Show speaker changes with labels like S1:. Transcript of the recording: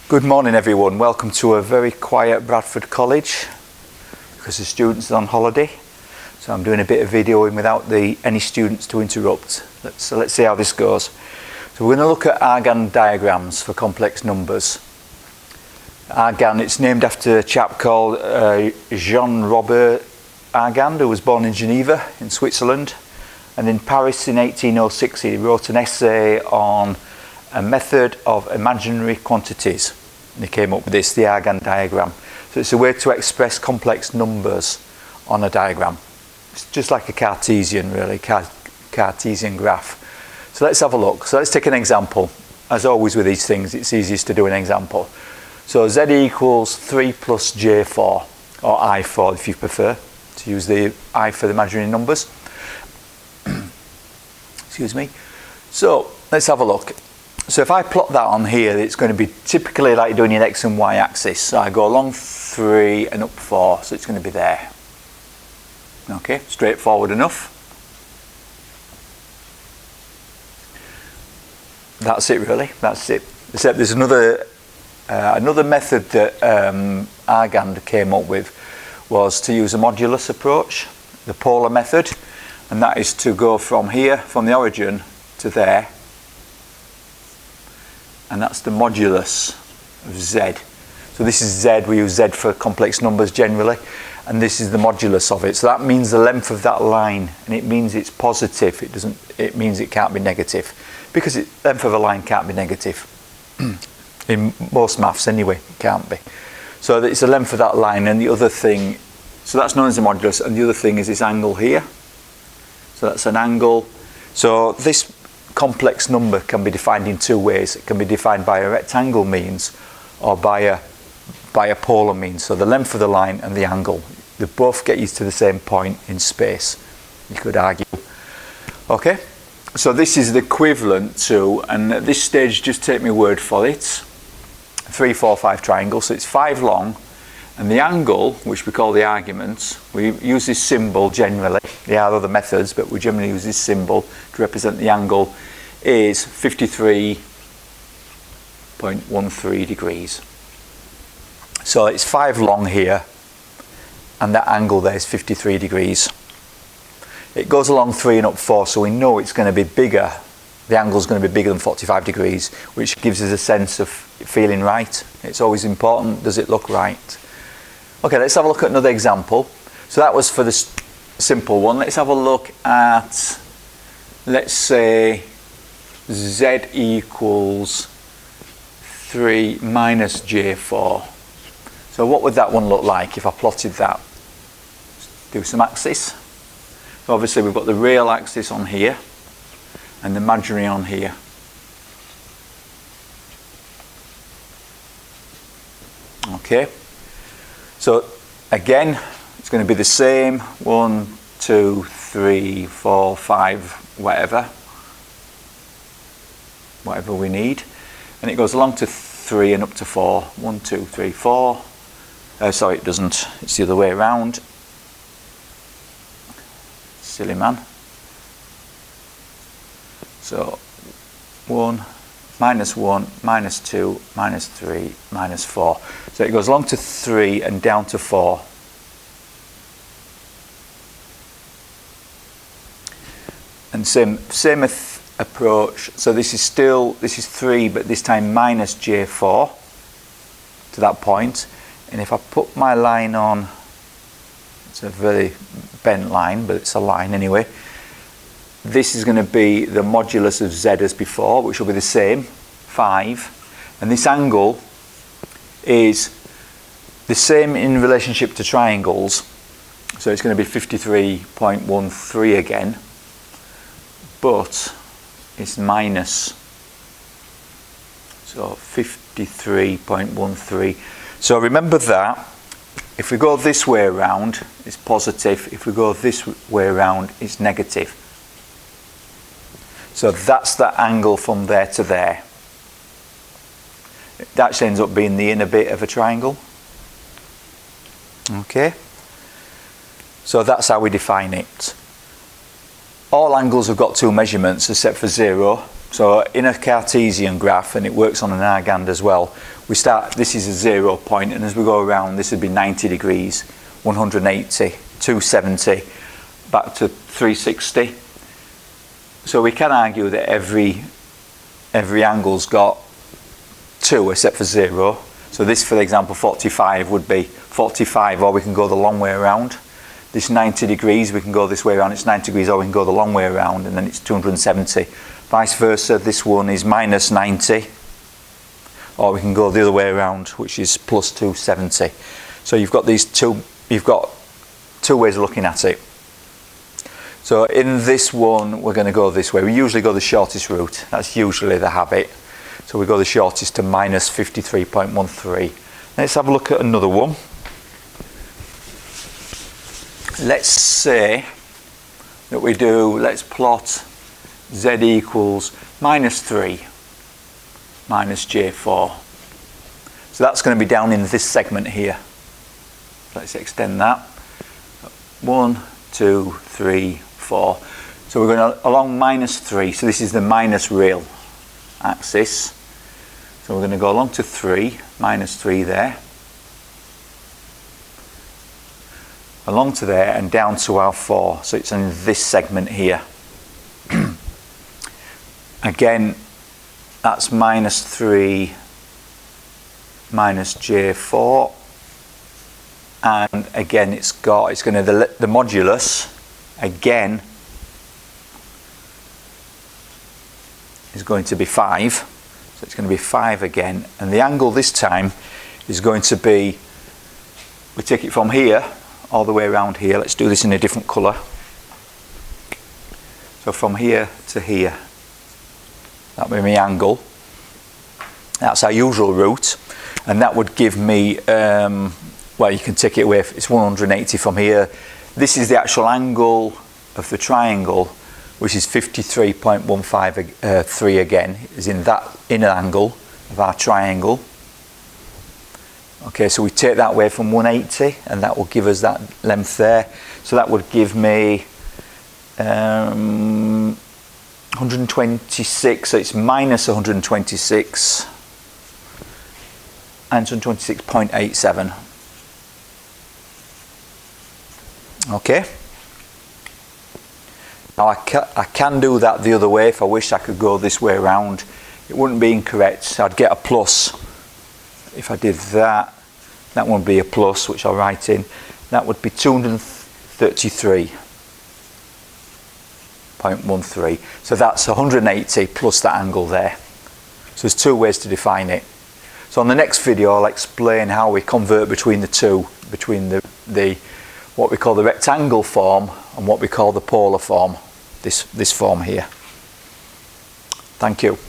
S1: Good morning everyone, welcome to a very quiet Bradford College because the students are on holiday, so I'm doing a bit of videoing without any students to interrupt. So let's see how this goes. So we're going to look at Argand diagrams for complex numbers. Argand, it's named after a chap called Jean-Robert Argand, who was born in Geneva in Switzerland, and in Paris in 1806 he wrote an essay on a method of imaginary quantities. And he came up with this, the Argand diagram. So it's a way to express complex numbers on a diagram. It's just like a Cartesian, really, Cartesian graph. So let's have a look. So let's take an example. As always with these things, it's easiest to do an example. So z equals 3 plus j4, or I4 if you prefer, to use the I for the imaginary numbers. Excuse me. So let's have a look. So if I plot that on here, it's going to be typically like doing your x and y axis. So I go along 3 and up 4, so it's going to be there. Okay, straightforward enough. That's it really, that's it. Except there's another method that Argand came up with, was to use a modulus approach, the polar method, and that is to go from here, from the origin to there, and that's the modulus of z. So this is z, we use z for complex numbers generally, and this is the modulus of it. So that means the length of that line, and it means it's positive. It means it can't be negative, because the length of a line can't be negative. In most maths anyway, it can't be. So it's the length of that line, and the other thing, so that's known as the modulus, and the other thing is this angle here. So that's an angle. So this complex number can be defined in two ways. It can be defined by a rectangle means or by a polar means. So the length of the line and the angle, they both get you to the same point in space, you could argue. Okay, so this is the equivalent to, and at this stage just take my word for it, 3, 4, 5 triangle. So it's 5 long, and the angle, which we call the arguments, we use this symbol generally. There are other methods, but we generally use this symbol to represent the angle, is 53.13 degrees. So it's 5 long here, and that angle there is 53 degrees. It goes along 3 and up 4, so we know it's going to be bigger. The angle is going to be bigger than 45 degrees, which gives us a sense of feeling right. It's always important, does it look right? Okay, let's have a look at another example. So that was for the simple one. Let's have a look at, let's say, z equals 3 minus j4. So what would that one look like if I plotted that? Let's do some axis. So obviously we've got the real axis on here and the imaginary on here. Okay. So again, it's going to be the same, 1, 2, 3, 4, 5, whatever we need, and it goes along to 3 and up to 4. 1, 2, 3, 4. Sorry, it doesn't. It's the other way around. Silly man. So 1, minus 1, minus 2, minus 3, minus 4. So it goes along to 3 and down to 4. And same approach. So this is 3, but this time minus j4 to that point. And if I put my line on, it's a very bent line, but it's a line anyway. This is going to be the modulus of z as before, which will be the same, 5. And this angle is the same in relationship to triangles. So it's going to be 53.13 again, but it's minus. So 53.13. So remember that. If we go this way around, it's positive. If we go this way around, it's negative. So that's the angle from there to there. It actually ends up being the inner bit of a triangle. Okay. So that's how we define it. All angles have got two measurements except for 0. So in a Cartesian graph, and it works on an Argand as well, we start, this is a 0 point, and as we go around, this would be 90 degrees, 180, 270, back to 360. So we can argue that every angle's got 2 except for 0. So this, for example, 45 would be 45, or we can go the long way around. This 90 degrees, we can go this way around, it's 90 degrees, or we can go the long way around, and then it's 270. Vice versa, this one is minus 90, or we can go the other way around, which is plus 270. So you've got two ways of looking at it. So in this one, we're going to go this way. We usually go the shortest route. That's usually the habit. So we go the shortest to minus 53.13. Let's have a look at another one. Let's say that let's plot z equals minus 3 minus j4. So that's going to be down in this segment here. Let's extend that. 1, 2, 3, 4. So we're going along minus 3. So this is the minus real axis. So we're going to go along to 3, minus 3 there. Along to there and down to our 4. So it's in this segment here. Again, that's minus 3 minus j4. And again, it's going to, the modulus, again, is going to be 5. So it's going to be 5 again. And the angle this time is going to be, we take it from here, all the way around here. Let's do this in a different colour. So from here to here. That would be my angle. That's our usual route. And that would give me, well, you can take it away, it's 180 from here. This is the actual angle of the triangle, which is 53.153 again, is in that inner angle of our triangle. Okay, so we take that away from 180, and that will give us that length there. So that would give me 126, so it's minus 126, and 126.87. Okay. Now I can do that the other way if I wish. I could go this way around. It wouldn't be incorrect. I'd get a plus. If I did that, that would be a plus, which I'll write in. That would be 233.13. So that's 180 plus that angle there. So there's two ways to define it. So on the next video, I'll explain how we convert between the two, between the what we call the rectangle form and what we call the polar form, this form here. Thank you.